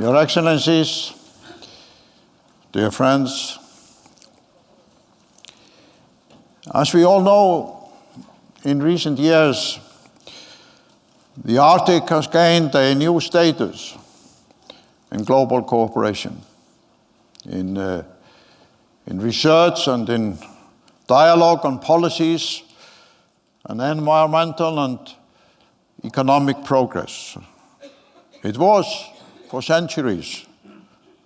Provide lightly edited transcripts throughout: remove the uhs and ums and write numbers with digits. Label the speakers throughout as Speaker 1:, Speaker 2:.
Speaker 1: Your Excellencies, dear friends, as we all know, in recent years, the Arctic has gained a new status in global cooperation, in research and in dialogue on policies and environmental and economic progress. It was, for centuries,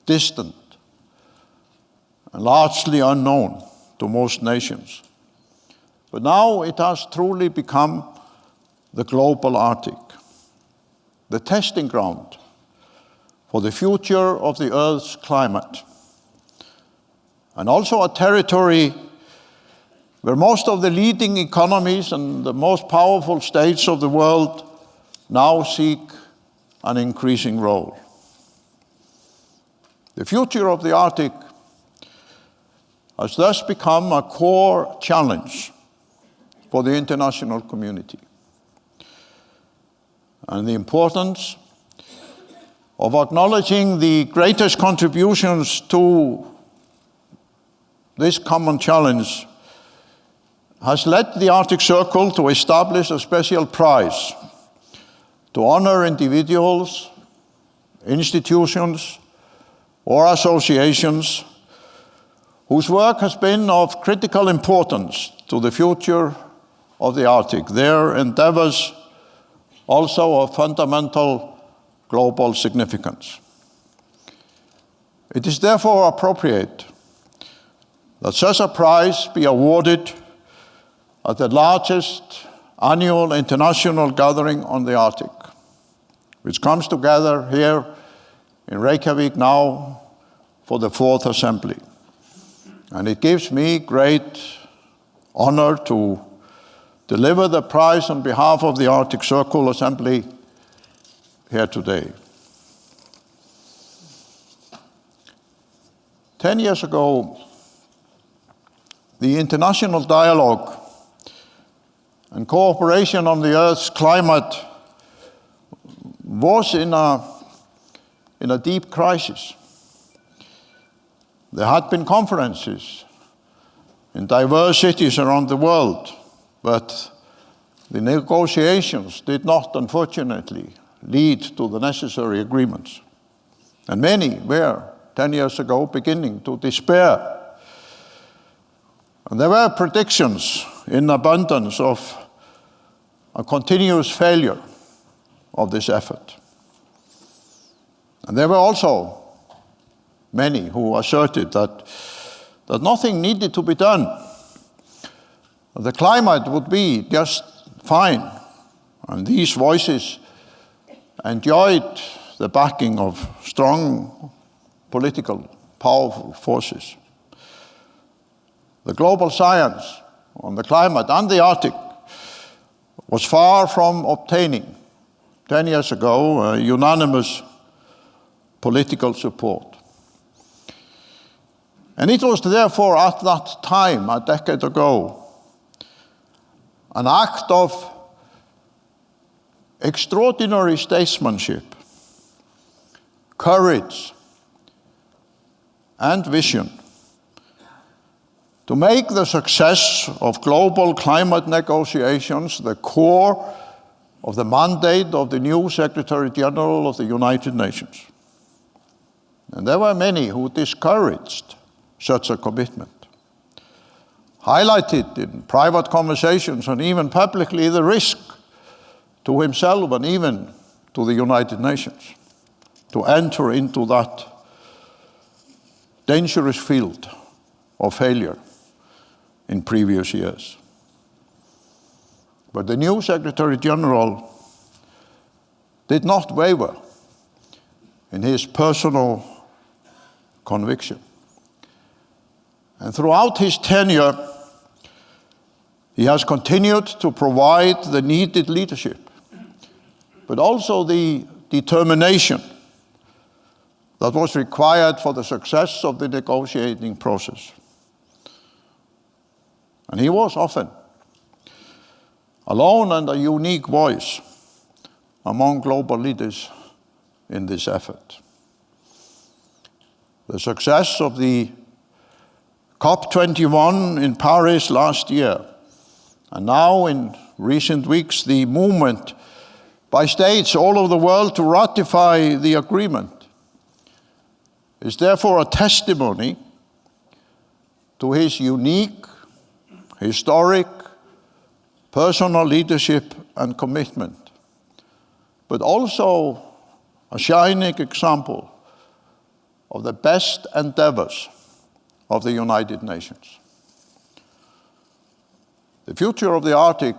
Speaker 1: distant and largely unknown to most nations. But now it has truly become the global Arctic, the testing ground for the future of the Earth's climate, and also a territory where most of the leading economies and the most powerful states of the world now seek an increasing role. The future of the Arctic has thus become a core challenge for the international community. And the importance of acknowledging the greatest contributions to this common challenge has led the Arctic Circle to establish a special prize to honor individuals, institutions, or associations whose work has been of critical importance to the future of the Arctic, their endeavors also of fundamental global significance. It is therefore appropriate that such a prize be awarded at the largest annual international gathering on the Arctic, which comes together here in Reykjavik now for the 4th Assembly. And it gives me great honor to deliver the prize on behalf of the Arctic Circle Assembly here today. 10 years ago, the international dialogue and cooperation on the Earth's climate was in a deep crisis. There had been conferences in diverse cities around the world, but the negotiations did not, unfortunately, lead to the necessary agreements. And many were, 10 years ago, beginning to despair. And there were predictions in abundance of a continuous failure of this effort. And there were also many who asserted that nothing needed to be done. The climate would be just fine. And these voices enjoyed the backing of strong political, powerful forces. The global science on the climate and the Arctic was far from obtaining, 10 years ago, unanimous political support. And it was therefore at that time, a decade ago, an act of extraordinary statesmanship, courage, and vision to make the success of global climate negotiations the core of the mandate of the new Secretary General of the United Nations. And there were many who discouraged such a commitment, highlighted in private conversations and even publicly the risk to himself and even to the United Nations to enter into that dangerous field of failure in previous years. But the new Secretary General did not waver in his personal conviction. And throughout his tenure, he has continued to provide the needed leadership, but also the determination that was required for the success of the negotiating process. And he was often alone and a unique voice among global leaders in this effort. the success of the COP21 in Paris last year, and now in recent weeks, the movement by states all over the world to ratify the agreement, is therefore a testimony to his unique, historic, personal leadership and commitment, but also a shining example of the best endeavors of the United Nations. The future of the Arctic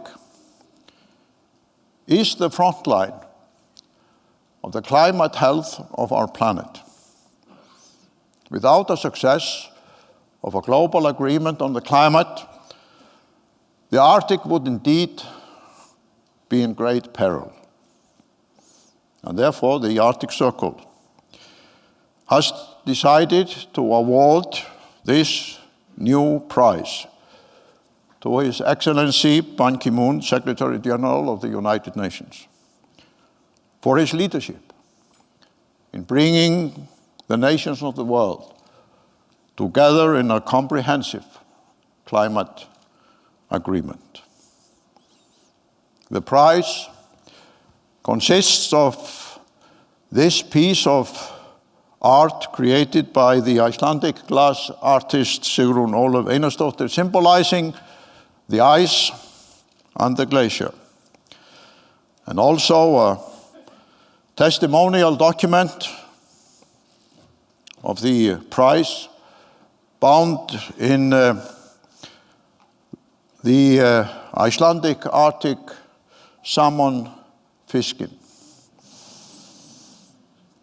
Speaker 1: is the front line of the climate health of our planet. Without the success of a global agreement on the climate, the Arctic would indeed be in great peril. And therefore, the Arctic Circle has decided to award this new prize to His Excellency Ban Ki-moon, Secretary General of the United Nations, for his leadership in bringing the nations of the world together in a comprehensive climate agreement. The prize consists of this piece of art created by the Icelandic glass artist Sigrún Ólöf Einarsdóttir, symbolizing the ice and the glacier, and also a testimonial document of the prize bound in the Icelandic Arctic salmon fiskin,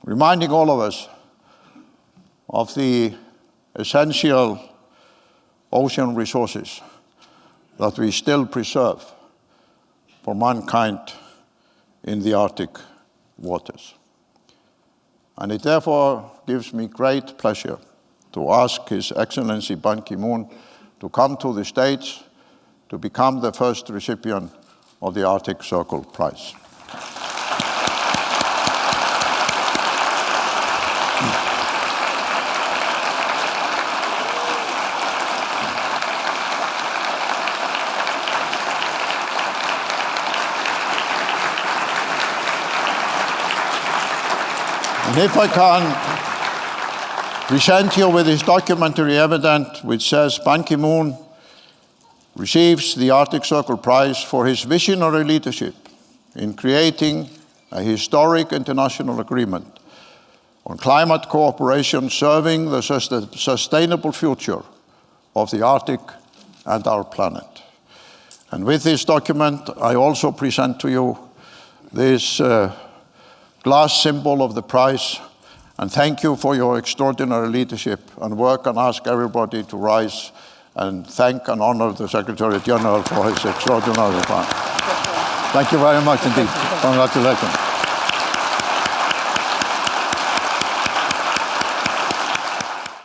Speaker 1: reminding all of us of the essential ocean resources that we still preserve for mankind in the Arctic waters. And it therefore gives me great pleasure to ask His Excellency Ban Ki-moon to come to the stage to become the first recipient of the Arctic Circle Prize. And if I can present you with this documentary evidence which says Ban Ki-moon receives the Arctic Circle Prize for his visionary leadership in creating a historic international agreement on climate cooperation serving the sustainable future of the Arctic and our planet. And with this document, I also present to you this glass symbol of the prize, and thank you for your extraordinary leadership and work, and ask everybody to rise and thank and honor the Secretary General for his extraordinary work. Thank you very much indeed. Congratulations.